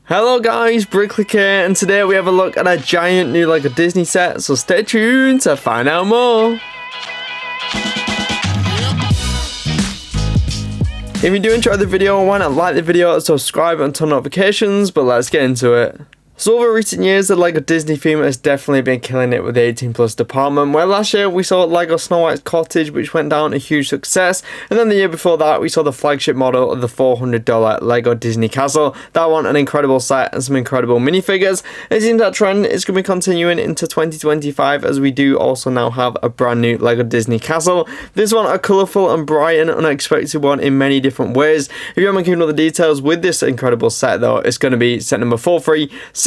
Hello guys, Bricklick here, and today we have a look at a giant new LEGO Disney set, so stay tuned to find out more. If you do enjoy the video, why not like the video, subscribe and turn on notifications, but let's get into it. So over recent years, the LEGO Disney theme has definitely been killing it with the 18+ department, where last year we saw LEGO Snow White's Cottage, which went down a huge success, and then the year before that we saw the flagship model of the $400 LEGO Disney Castle. That one, an incredible set and some incredible minifigures. It seems that trend is going to be continuing into 2025, as we do also now have a brand new LEGO Disney Castle. This one a colourful and bright and unexpected one in many different ways. If you haven't given all the details with this incredible set though, it's going to be set number 43623,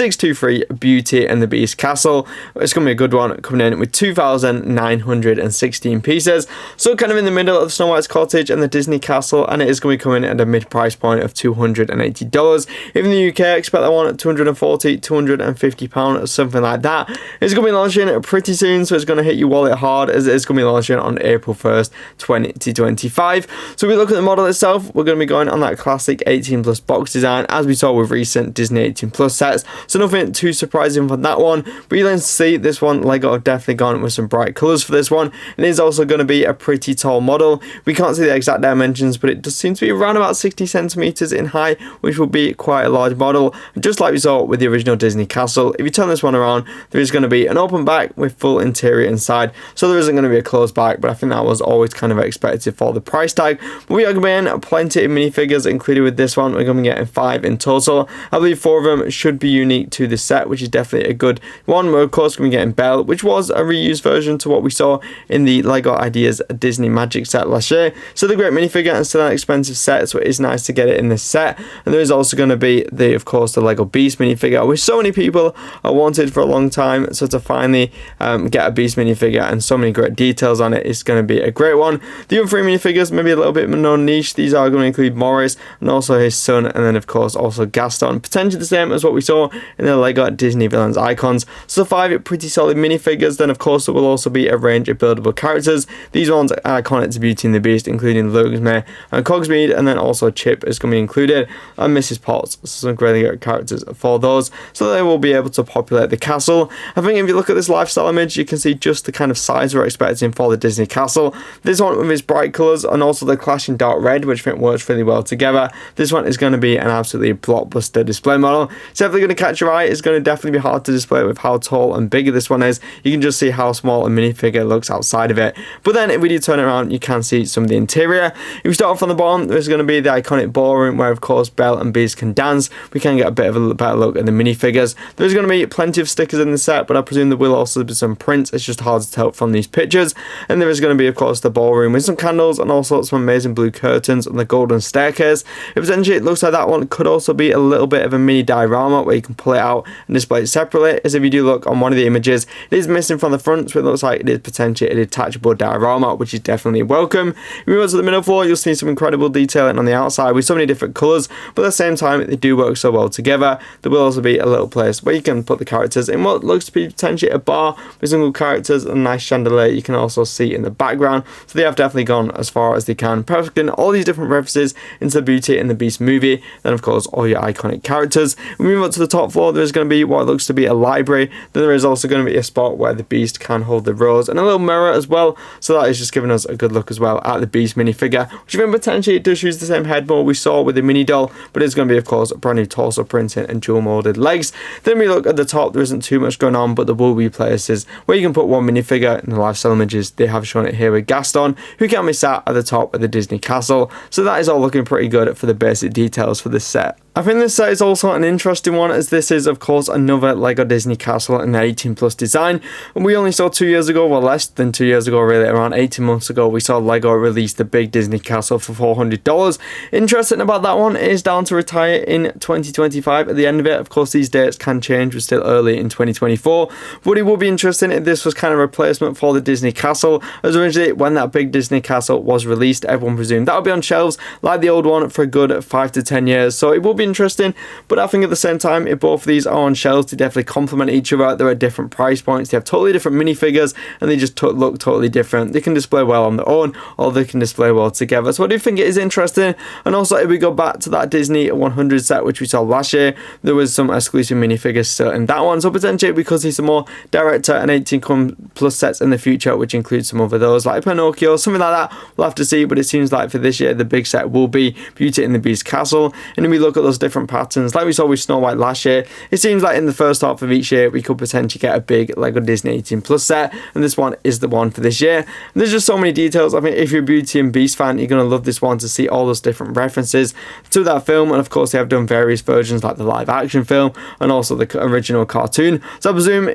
Beauty and the Beast Castle. It's going to be a good one, coming in with 2,916 pieces. So kind of in the middle of Snow White's Cottage and the Disney Castle, and it is going to be coming at a mid price point of $280. If in the UK, expect that one at £240, £250, or something like that. It's going to be launching pretty soon, so it's going to hit your wallet hard, as it is going to be launching on April 1st, 2025. So if we look at the model itself, we're going to be going on that classic 18+ box design, as we saw with recent Disney 18+ sets. So nothing too surprising for that one, but you'll then see this one LEGO have definitely gone with some bright colours for this one. It is also going to be a pretty tall model. We can't see the exact dimensions, but it does seem to be around about 60 centimeters in height, which will be quite a large model. And just like we saw with the original Disney Castle, if you turn this one around, there is going to be an open back with full interior inside, so there isn't going to be a closed back, but I think that was always kind of expected for the price tag. But we are going to be in plenty of minifigures included with this one. We're going to be getting 5 in total. I believe 4 of them should be unique to the set, which is definitely a good one. We're of course going to be getting Belle, which was a reused version to what we saw in the LEGO Ideas Disney Magic set last year. Still a great minifigure and still an expensive set, so it is nice to get it in this set. And there is also going to be the LEGO Beast minifigure, which so many people have wanted for a long time. So to finally get a Beast minifigure and so many great details on it is going to be a great one. The other 3 minifigures maybe a little bit more niche. These are going to include Morris and also his son, and then of course also Gaston, potentially the same as what we saw in the LEGO Disney Villians Icons. So 5 pretty solid minifigures. Then of course there will also be a range of buildable characters. These ones are iconic to Beauty and the Beast, including Lugsmere and Cogsmeade, and then also Chip is going to be included, and Mrs. Potts. So some really great characters for those, so they will be able to populate the castle. I think if you look at this lifestyle image, you can see just the kind of size we're expecting for the Disney Castle. This one with its bright colours and also the clashing dark red, which I think works really well together. This one is going to be an absolutely blockbuster display model. It's definitely going to catch your eye. It's going to definitely be hard to display with how tall and big this one is. You can just see how small a minifigure looks outside of it. But then if we do turn it around, you can see some of the interior. If we start off on the bottom, there's going to be the iconic ballroom where of course Belle and Beast can dance. We can get a bit of a better look at the minifigures. There's going to be plenty of stickers in the set, but I presume there will also be some prints. It's just hard to tell from these pictures. And there is going to be of course the ballroom with some candles and also some amazing blue curtains and the golden staircase. Potentially it looks like that one could also be a little bit of a mini diorama where you can pull it out and display it separately, as if you do look on one of the images, it is missing from the front, so it looks like it is potentially a detachable diorama, which is definitely welcome. If we go to the middle floor, you'll see some incredible detailing on the outside with so many different colours, but at the same time they do work so well together. There will also be a little place where you can put the characters in what looks to be potentially a bar with single characters and a nice chandelier you can also see in the background. So they have definitely gone as far as they can, perfecting all these different references into the Beauty and the Beast movie. Then of course all your iconic characters. We move up to the top floor, there's going to be what looks to be a library. Then there is also going to be a spot where the Beast can hold the rose and a little mirror as well, so that is just giving us a good look as well at the Beast minifigure, which even potentially it does use the same head mold we saw with the mini doll, but it's going to be of course a brand new torso printing and dual molded legs. Then we look at the top, there isn't too much going on, but there will be places where you can put one minifigure. In the lifestyle images they have shown it here with Gaston, who can be sat at the top of the Disney Castle. So that is all looking pretty good for the basic details for this set. I think this set is also an interesting one, as this is of course another LEGO Disney Castle in the 18+ design. And we only saw 2 years ago, well less than 2 years ago really, around 18 months ago, we saw LEGO release the big Disney Castle for $400. Interesting about that one, it is down to retire in 2025 at the end of it. Of course these dates can change, we're still early in 2024, but it would be interesting if this was kind of a replacement for the Disney Castle, as originally when that big Disney Castle was released, everyone presumed that would be on shelves like the old one for a good 5 to 10 years. So it would be interesting, but I think at the same time, if both of these are on shelves, they definitely complement each other. They're at different price points, they have totally different minifigures, and they just look totally different. They can display well on their own, or they can display well together. So I do think it is interesting. And also, if we go back to that Disney 100 set which we saw last year, there was some exclusive minifigures still in that one. So potentially because there's some more director and 18 plus sets in the future, which includes some of those like Pinocchio, something like that, we'll have to see. But it seems like for this year, the big set will be Beauty and the Beast Castle. And then we look at those different patterns, like we saw with Snow White last year, it seems like in the first half of each year, we could potentially get a big Lego Disney 18 plus set. And this one is the one for this year. And there's just so many details. I think if you're a Beauty and Beast fan, you're going to love this one to see all those different references to that film. And of course, they have done various versions like the live action film and also the original cartoon. So I presume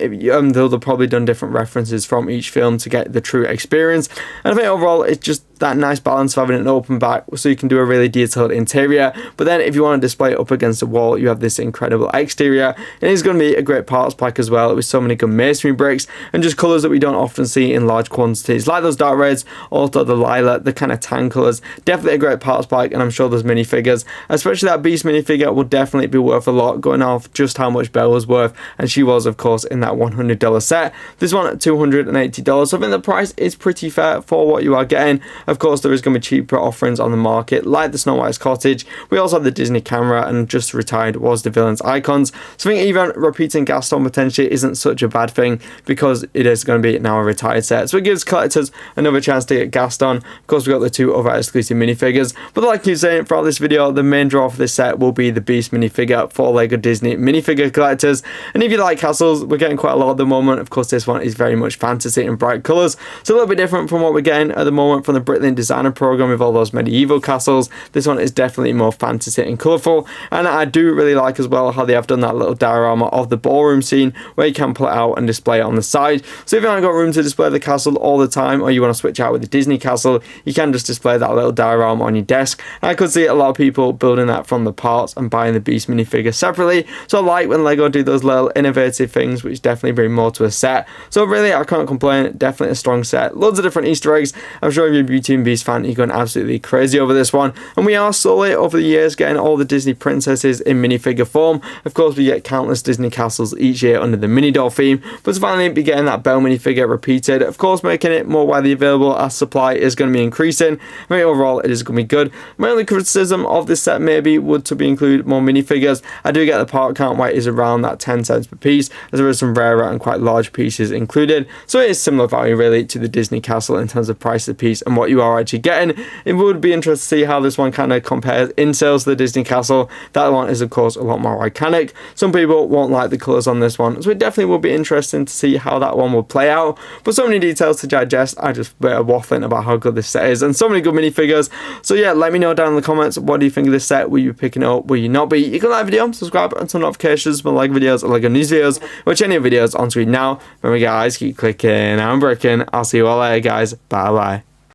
they'll probably done different references from each film to get the true experience. And I think overall, it's just that nice balance of having an open back so you can do a really detailed interior, but then if you want to display it up against the wall, you have this incredible exterior. And it's going to be a great parts pack as well, with so many good masonry bricks and just colours that we don't often see in large quantities, like those dark reds, also the lilac, the kind of tan colours. Definitely a great parts pack, and I'm sure those minifigures, especially that Beast minifigure, will definitely be worth a lot, going off just how much Belle was worth, and she was of course in that $100 set. This one at $280, so I think the price is pretty fair for what you are getting. Of course, there is going to be cheaper offerings on the market, like the Snow White's Cottage. We also have the Disney camera, and just retired was the Villians Icons. So I think even repeating Gaston potentially isn't such a bad thing, because it is going to be now a retired set. So it gives collectors another chance to get Gaston. Of course, we've got the two other exclusive minifigures. But like I keep saying throughout this video, the main draw for this set will be the Beast minifigure for Lego Disney minifigure collectors. And if you like castles, we're getting quite a lot at the moment. Of course, this one is very much fantasy and bright colours. So a little bit different from what we're getting at the moment from the Bricklink Designer program with all those medieval castles. This one is definitely more fantasy and colourful, and I do really like as well how they have done that little diorama of the ballroom scene where you can pull it out and display it on the side. So if you haven't got room to display the castle all the time, or you want to switch out with the Disney castle, you can just display that little diorama on your desk. And I could see a lot of people building that from the parts and buying the Beast minifigure separately. So I like when Lego do those little innovative things which definitely bring more to a set. So really, I can't complain. Definitely a strong set, loads of different Easter eggs. I'm sure if you're a Beauty and Beast fan, you're going absolutely crazy over this one. And we are slowly over the years getting all the Disney princesses in minifigure form. Of course, we get countless Disney castles each year under the mini doll theme, but to finally be getting that Belle minifigure repeated, of course making it more widely available as supply is going to be increasing. I mean, overall it is going to be good. My only criticism of this set maybe would to be include more minifigures. I do get the part count where it is around that 10 cents per piece, as there is some rarer and quite large pieces included. So it is similar value really to the Disney castle in terms of price per piece and what you are actually getting. It would be interesting to see how this one kind of compares in sales to the Disney castle. That one is of course a lot more iconic. Some people won't like the colours on this one, so it definitely will be interesting to see how that one will play out. But so many details to digest. I just waffling about how good this set is, and so many good minifigures. So yeah, let me know down in the comments, what do you think of this set? Will you be picking it up? Will you not be? You can like the video, subscribe, and turn notifications for like videos or like news videos, which any videos on screen now. Remember guys, keep clicking and breaking. I'll see you all later guys. Bye bye.